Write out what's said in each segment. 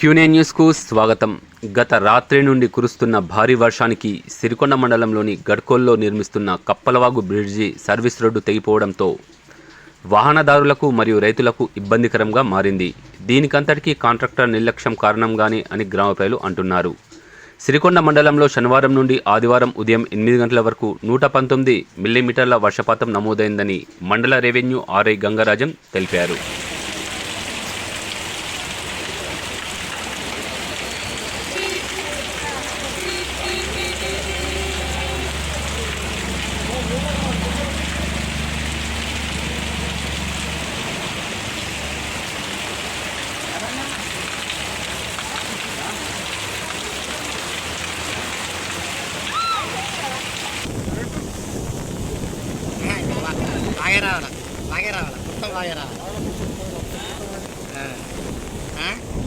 క్యూనే న్యూస్కు స్వాగతం. గత రాత్రి నుండి కురుస్తున్న భారీ వర్షానికి సిరికొండ మండలంలోని గడ్కోల్లో నిర్మిస్తున్న కప్పలవాగు బ్రిడ్జి సర్వీస్ రోడ్డు తెగిపోవడంతో వాహనదారులకు మరియు రైతులకు ఇబ్బందికరంగా మారింది. దీనికంతటికీ కాంట్రాక్టర్ నిర్లక్ష్యం కారణంగానే అని గ్రామ ప్రజలు అంటున్నారు. సిరికొండ మండలంలో శనివారం నుండి ఆదివారం ఉదయం 8 గంటల వరకు 119 మిల్లీమీటర్ల వర్షపాతం నమోదైందని మండల రెవెన్యూ ఆర్ఐ గంగరాజన్ తెలిపారు. బాగా రావాలి మొత్తం బాగా రావాలి.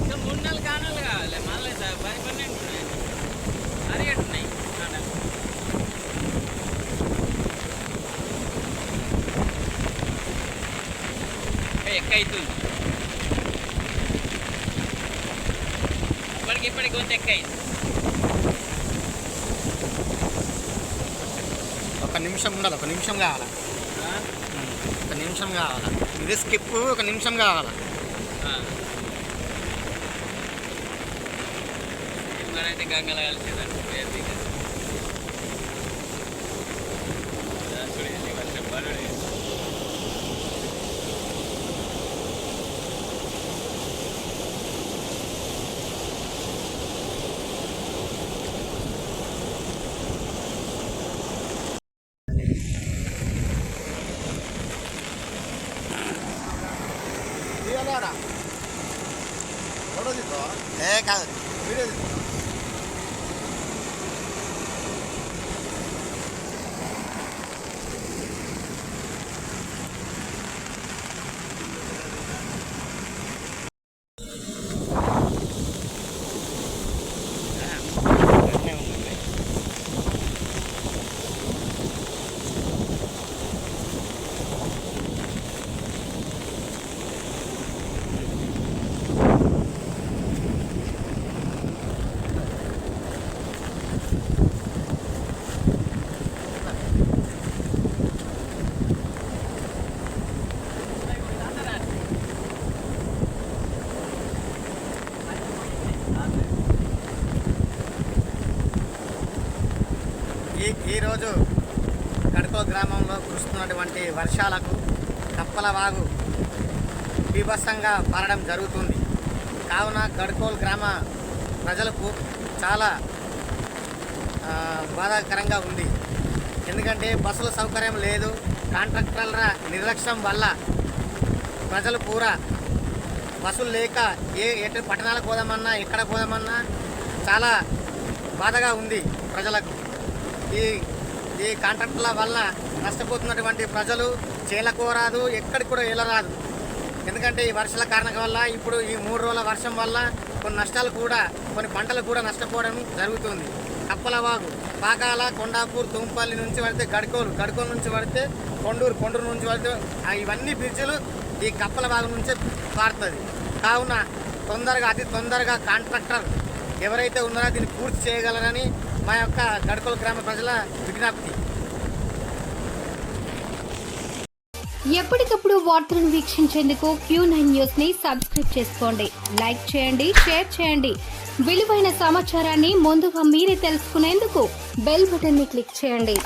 ఇంకా 3 కానాలు కావాలి మళ్ళీ 10-12 అరిగట్టున్నాయి. ఎక్కవుతుంది ఇప్పటికి కొంత ఎక్కయింది. ఒక నిమిషం ఉండాలి, ఒక నిమిషం కావాలి, ఒక నిమిషం కావాలి. ఇది స్కిప్, ఒక నిమిషం కావాలి. అయితే గంగల కలిసేదాన్ని కాదు వీడియో ఈరోజు గడ్కో గ్రామంలో కురుస్తున్నటువంటి వర్షాలకు కప్పలవాగు బీభత్సంగా పారడం జరుగుతుంది. కావున గడ్కోల్ గ్రామ ప్రజలకు చాలా బాధాకరంగా ఉంది. ఎందుకంటే బస్సుల సౌకర్యం లేదు. కాంట్రాక్టర్ల నిర్లక్ష్యం వల్ల ప్రజలు పూరా బస్సులు లేక ఎటు పట్టణాలకు పోదామన్నా ఎక్కడ పోదామన్నా చాలా బాధగా ఉంది ప్రజలకు. ఈ కాంట్రాక్టర్ల వల్ల నష్టపోతున్నటువంటి ప్రజలు చేలకోరాదు, ఎక్కడికి కూడా వెళ్ళరాదు. ఎందుకంటే ఈ వర్షాల కారణం వల్ల ఇప్పుడు ఈ 3 రోజుల వర్షం వల్ల కొన్ని నష్టాలు కూడా, కొన్ని పంటలు కూడా నష్టపోవడం జరుగుతుంది. కప్పలవాగు పాకాల, కొండాపూర్, తుంపల్లి నుంచి పడితే గడ్కోలు నుంచి పడితే కొండూరు నుంచి పడితే ఇవన్నీ బ్రిడ్జిలు ఈ కప్పలవాగు నుంచే పారుతుంది. కావున అతి తొందరగా కాంట్రాక్టర్ ఎవరైతే ఉన్నారో దీన్ని పూర్తి చేయగలరని మా యొక్క గడ్కోల్ గ్రామ ప్రజల విజ్ఞప్తి. ఎప్పటికప్పుడు వార్తలను వీక్షించేందుకు Q9 న్యూస్ ని సబ్స్క్రైబ్ చేసుకోండి, లైక్ చేయండి, షేర్ చేయండి. విలువైన సమాచారాన్ని ముందుగా మీరే తెలుసుకునేందుకు బెల్ బటన్ ని క్లిక్ చేయండి.